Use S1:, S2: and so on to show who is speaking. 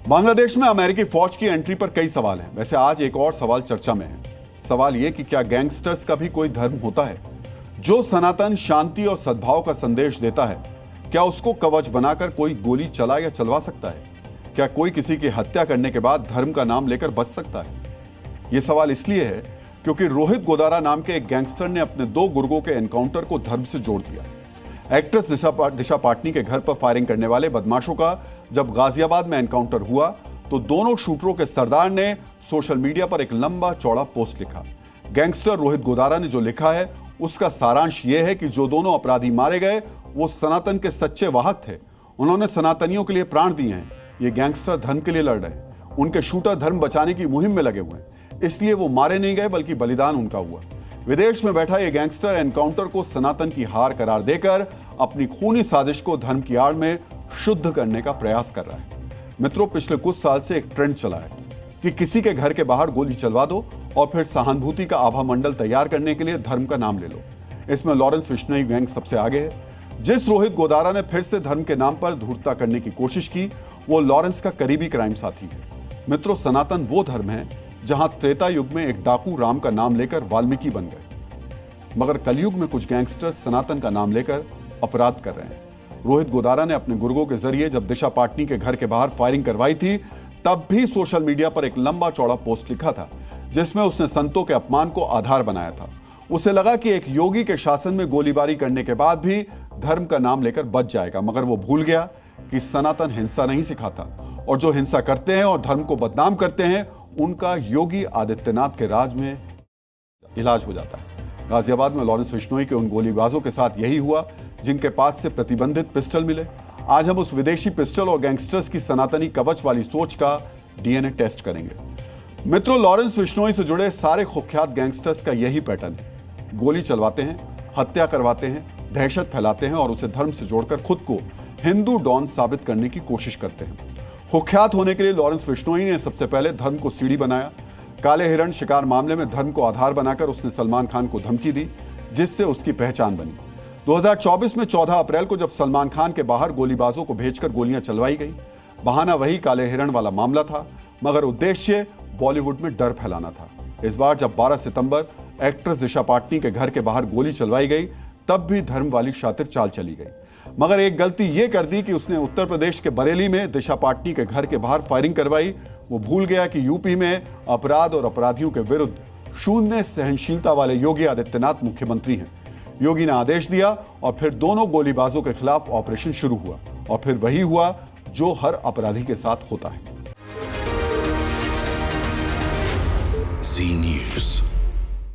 S1: बांग्लादेश में अमेरिकी फौज की एंट्री पर कई सवाल हैं। वैसे आज एक और सवाल चर्चा में है। सवाल यह कि क्या गैंगस्टर्स का भी कोई धर्म होता है जो सनातन शांति और सद्भाव का संदेश देता है? क्या उसको कवच बनाकर कोई गोली चला या चलवा सकता है? क्या कोई किसी की हत्या करने के बाद धर्म का नाम लेकर बच सकता है? यह सवाल इसलिए है क्योंकि रोहित गोदारा नाम के एक गैंगस्टर ने अपने 2 गुर्गों के एनकाउंटर को धर्म से जोड़ दिया। एक्ट्रेस दिशा पाटनी के घर पर फायरिंग करने वाले बदमाशों का जब गाजियाबाद में एनकाउंटर हुआ तो दोनों शूटरों के सरदार ने सोशल मीडिया पर एक लंबा चौड़ा पोस्ट लिखा। गैंगस्टर रोहित गोदारा ने जो लिखा है उसका सारांश यह है कि जो दोनों अपराधी मारे गए वो सनातन के सच्चे वाहक थे। उन्होंने सनातनियों के लिए प्राण दिए हैं। ये गैंगस्टर धर्म के लिए लड़ रहे हैं। उनके शूटर धर्म बचाने की मुहिम में लगे हुए हैं, इसलिए वो मारे नहीं गए बल्कि बलिदान उनका हुआ। विदेश में बैठा ये गैंगस्टर एनकाउंटर को सनातन की हार करार देकर अपनी खूनी साजिश को धर्म की आड़ में शुद्ध करने का प्रयास कर रहा है। मित्रों, पिछले कुछ साल से एक ट्रेंड चला है कि किसी के घर के बाहर गोली चलवा दो और फिर सहानुभूति का आभा मंडल तैयार करने के लिए धर्म का नाम ले लो। इसमें लॉरेंस बिश्नोई गैंग सबसे आगे है। जिस रोहित गोदारा ने फिर से धर्म के नाम पर धूर्तता करने की कोशिश की वो लॉरेंस का करीबी क्राइम साथी है। मित्रों, सनातन वो धर्म है जहां त्रेता युग में एक डाकू राम का नाम लेकर वाल्मीकि बन गए, मगर कलयुग में कुछ गैंगस्टर्स सनातन का नाम लेकर अपराध कर रहे हैं। रोहित गोदारा ने अपने गुर्गों के जरिए जब दिशा पाटनी के घर के बाहर फायरिंग करवाई थी तब भी सोशल मीडिया पर एक लंबा चौड़ा पोस्ट लिखा था जिसमें उसने संतों के अपमान को आधार बनाया था। उसे लगा कि एक योगी के शासन में गोलीबारी करने के बाद भी धर्म का नाम लेकर बच जाएगा, मगर वो भूल गया कि सनातन हिंसा नहीं सिखाता और जो हिंसा करते हैं और धर्म को बदनाम करते हैं उनका योगी आदित्यनाथ के राज में इलाज हो जाता है। गाजियाबाद में लॉरेंस बिश्नोई के उन गोलीबाजों के साथ यही हुआ जिनके पास से प्रतिबंधित पिस्टल मिले। आज हम उस विदेशी पिस्टल और गैंगस्टर्स की सनातनी कवच वाली सोच का डीएनए टेस्ट करेंगे। मित्रों, लॉरेंस बिश्नोई से जुड़े सारे कुख्यात गैंगस्टर्स का यही पैटर्न है। गोली चलवाते हैं, हत्या करवाते हैं, दहशत फैलाते हैं और उसे धर्म से जोड़कर खुद को हिंदू डॉन साबित करने की कोशिश करते हैं। कुख्यात होने के लिए लॉरेंस बिश्नोई ने सबसे पहले धर्म को सीढ़ी बनाया। काले हिरण शिकार मामले में धर्म को आधार बनाकर उसने सलमान खान को धमकी दी जिससे उसकी पहचान बनी। 2024 में 14 अप्रैल को जब सलमान खान के बाहर गोलीबाजों को भेजकर गोलियां चलवाई गई, बहाना वही काले हिरण वाला मामला था, मगर उद्देश्य बॉलीवुड में डर फैलाना था। इस बार जब 12 सितंबर एक्ट्रेस दिशा पाटनी के घर के बाहर गोली चलवाई गई तब भी धर्म वाली शातिर चाल चली गई, मगर एक गलती यह कर दी कि उसने उत्तर प्रदेश के बरेली में दिशा पाटनी के घर के बाहर फायरिंग करवाई। वो भूल गया कि यूपी में अपराध और अपराधियों के विरुद्ध शून्य सहनशीलता वाले योगी आदित्यनाथ मुख्यमंत्री हैं। योगी ने आदेश दिया और फिर दोनों गोलीबाजों के खिलाफ ऑपरेशन शुरू हुआ और फिर वही हुआ जो हर अपराधी के साथ होता है।
S2: जी न्यूज़।